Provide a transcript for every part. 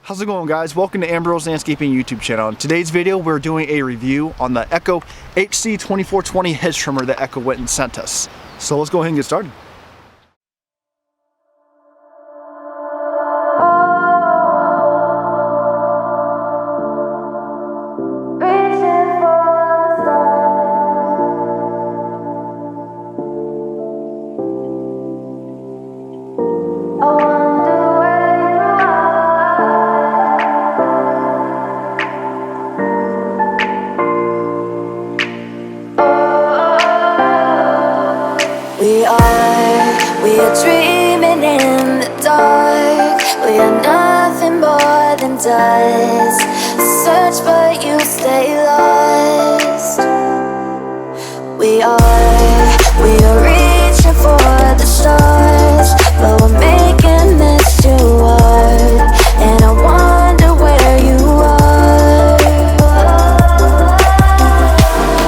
How's it going, guys? Welcome to Ambrose's Landscaping YouTube channel. In today's video, we're doing a review on the Echo HC-2420 hedge trimmer that Echo went and sent us. So let's go ahead and get started. We are dreaming in the dark. We are nothing more than dust. Search but you stay lost. We are reaching for the stars, but we're making this too hard. And I wonder where you are,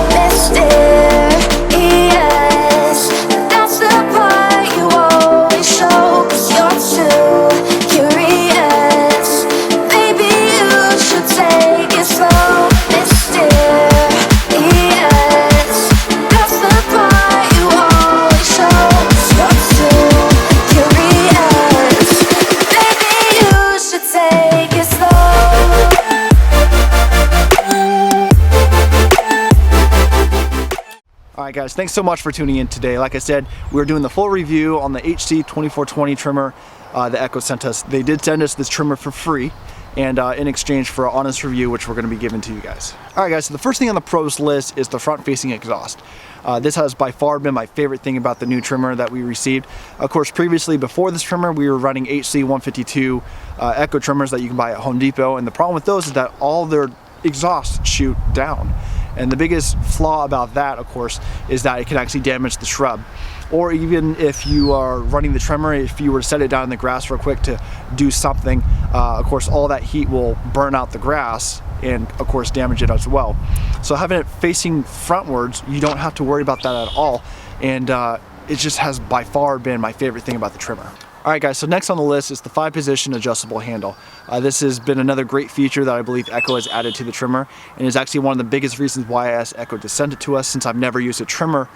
mysterious. That's the part you always show, 'cause you're too curious. Maybe you should take it slow, mysterious. That's the part you always show, 'cause you're too curious. Maybe you should take it slow. Alright guys, thanks so much for tuning in today. Like I said, we're doing the full review on the HC-2420 trimmer that Echo sent us. They did send us this trimmer for free, and in exchange for an honest review, which we're going to be giving to you guys. Alright guys, so the first thing on the pros list is the front-facing exhaust. This has by far been my favorite thing about the new trimmer that we received. Of course, previously, before this trimmer, we were running HC-152 Echo trimmers that you can buy at Home Depot, and the problem with those is that all their exhausts shoot down. And the biggest flaw about that, of course, is that it can actually damage the shrub. Or even if you are running the trimmer, if you were to set it down in the grass real quick to do something, of course, all that heat will burn out the grass and, of course, damage it as well. So having it facing frontwards, you don't have to worry about that at all. And it just has by far been my favorite thing about the trimmer. Alright guys, so next on the list is the 5-position adjustable handle. This has been another great feature that I believe Echo has added to the trimmer, and is actually one of the biggest reasons why I asked Echo to send it to us, since I've never used a trimmer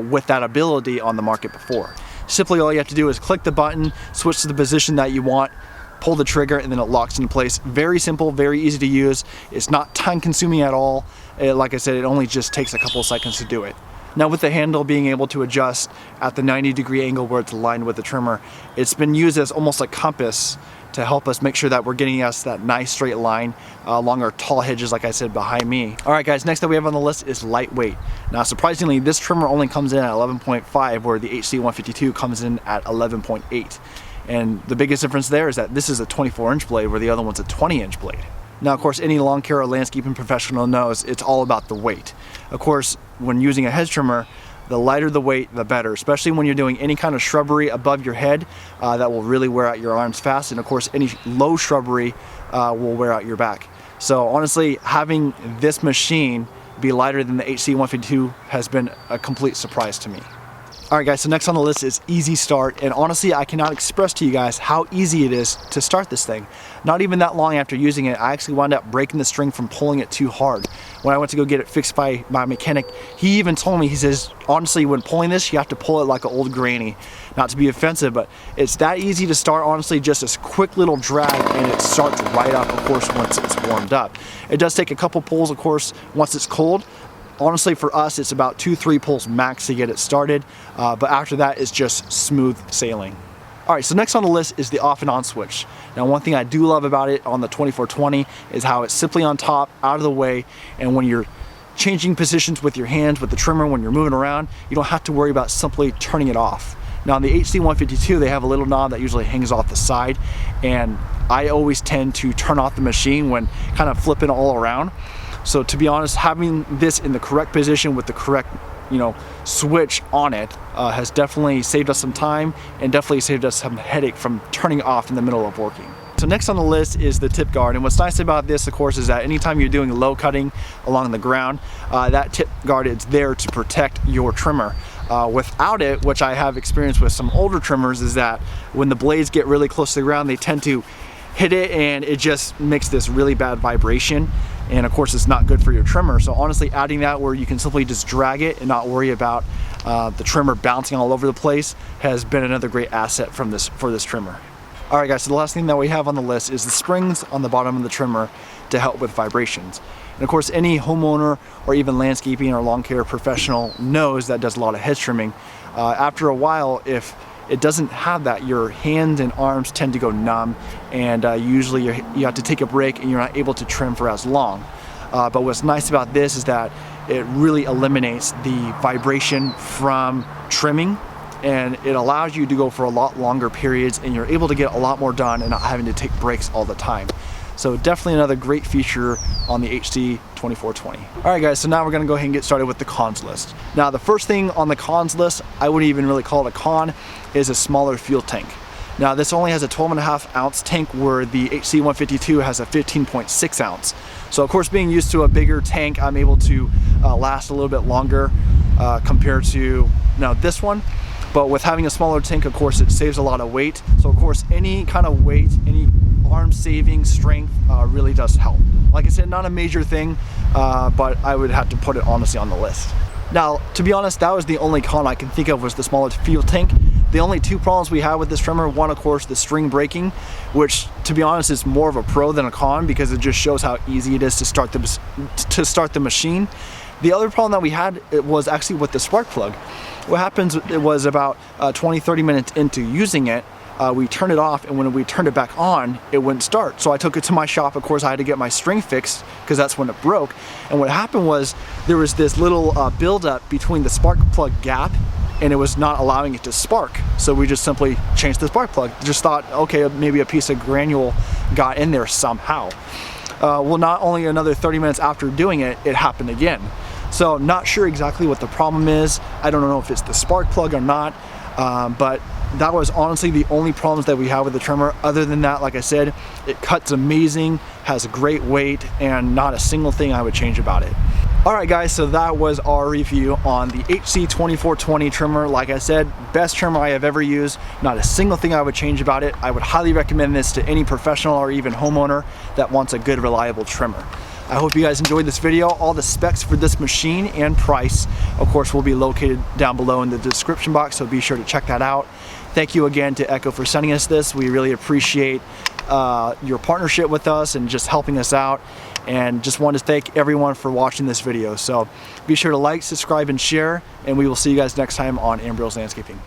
with that ability on the market before. Simply all you have to do is click the button, switch to the position that you want, pull the trigger, and then it locks into place. Very simple, very easy to use. It's not time consuming at all. Like I said, it only just takes a couple of seconds to do it. Now, with the handle being able to adjust at the 90-degree angle where it's aligned with the trimmer, it's been used as almost a compass to help us make sure that we're getting us that nice straight line along our tall hedges, like I said, behind me. All right, guys, next that we have on the list is lightweight. Now, surprisingly, this trimmer only comes in at 11.5, where the HC-152 comes in at 11.8. And the biggest difference there is that this is a 24-inch blade, where the other one's a 20-inch blade. Now, of course, any lawn care or landscaping professional knows it's all about the weight. Of course, when using a hedge trimmer, the lighter the weight, the better, especially when you're doing any kind of shrubbery above your head that will really wear out your arms fast. And of course, any low shrubbery will wear out your back. So honestly, having this machine be lighter than the HC-152 has been a complete surprise to me. Alright guys, so next on the list is easy start, and honestly I cannot express to you guys how easy it is to start this thing. Not even that long after using it, I actually wound up breaking the string from pulling it too hard. When I went to go get it fixed by my mechanic, he even told me, he says, honestly, when pulling this, you have to pull it like an old granny. Not to be offensive, but it's that easy to start, honestly, just a quick little drag, and it starts right up, of course, once it's warmed up. It does take a couple pulls, of course, once it's cold. Honestly, for us, it's about 2-3 pulls max to get it started, but after that, it's just smooth sailing. All right, so next on the list is the off and on switch. Now, one thing I do love about it on the 2420 is how it's simply on top, out of the way, and when you're changing positions with your hands, with the trimmer, when you're moving around, you don't have to worry about simply turning it off. Now, on the HC-152, they have a little knob that usually hangs off the side, and I always tend to turn off the machine when kind of flipping all around. So to be honest, having this in the correct position with the correct, switch on it has definitely saved us some time, and definitely saved us some headache from turning off in the middle of working. So next on the list is the tip guard, and what's nice about this, of course, is that anytime you're doing low cutting along the ground, that tip guard is there to protect your trimmer. Without it, which I have experienced with some older trimmers, is that when the blades get really close to the ground, they tend to hit it and it just makes this really bad vibration, and of course it's not good for your trimmer. So honestly, adding that where you can simply just drag it and not worry about the trimmer bouncing all over the place has been another great asset for this trimmer. Alright guys, so the last thing that we have on the list is the springs on the bottom of the trimmer to help with vibrations. And of course, any homeowner or even landscaping or lawn care professional knows that does a lot of hedge trimming. After a while, if it doesn't have that, your hands and arms tend to go numb, and usually you have to take a break and you're not able to trim for as long. But what's nice about this is that it really eliminates the vibration from trimming, and it allows you to go for a lot longer periods, and you're able to get a lot more done and not having to take breaks all the time. So definitely another great feature on the HC-2420. Alright guys, so now we're gonna go ahead and get started with the cons list. Now the first thing on the cons list, I wouldn't even really call it a con, is a smaller fuel tank. Now this only has a 12.5 ounce tank where the HC-152 has a 15.6 ounce. So of course, being used to a bigger tank, I'm able to last a little bit longer compared to this one. But with having a smaller tank, of course, it saves a lot of weight. So of course, any kind of weight, any arm saving strength really does help. Like I said, not a major thing, but I would have to put it honestly on the list. Now, to be honest, that was the only con I can think of, was the smaller fuel tank. The only two problems we have with this trimmer, one of course the string breaking, which to be honest is more of a pro than a con, because it just shows how easy it is to start the machine. The other problem that we had, it was actually with the spark plug. What happens, it was about 20-30 minutes into using it, we turned it off, and when we turned it back on, it wouldn't start. So I took it to my shop. Of course, I had to get my string fixed because that's when it broke. And what happened was there was this little buildup between the spark plug gap, and it was not allowing it to spark. So we just simply changed the spark plug. Just thought, okay, maybe a piece of granule got in there somehow. Well, not only another 30 minutes after doing it, it happened again. So not sure exactly what the problem is. I don't know if it's the spark plug or not, but that was honestly the only problems that we have with the trimmer. Other than that, like I said, it cuts amazing, has a great weight, and not a single thing I would change about it. Alright guys, so that was our review on the HC-2420 trimmer. Like I said, best trimmer I have ever used. Not a single thing I would change about it. I would highly recommend this to any professional or even homeowner that wants a good, reliable trimmer. I hope you guys enjoyed this video. All the specs for this machine and price, of course, will be located down below in the description box, so be sure to check that out. Thank you again to Echo for sending us this. We really appreciate your partnership with us and just helping us out. And just want to thank everyone for watching this video. So be sure to like, subscribe, and share, and we will see you guys next time on Ambrose Landscaping.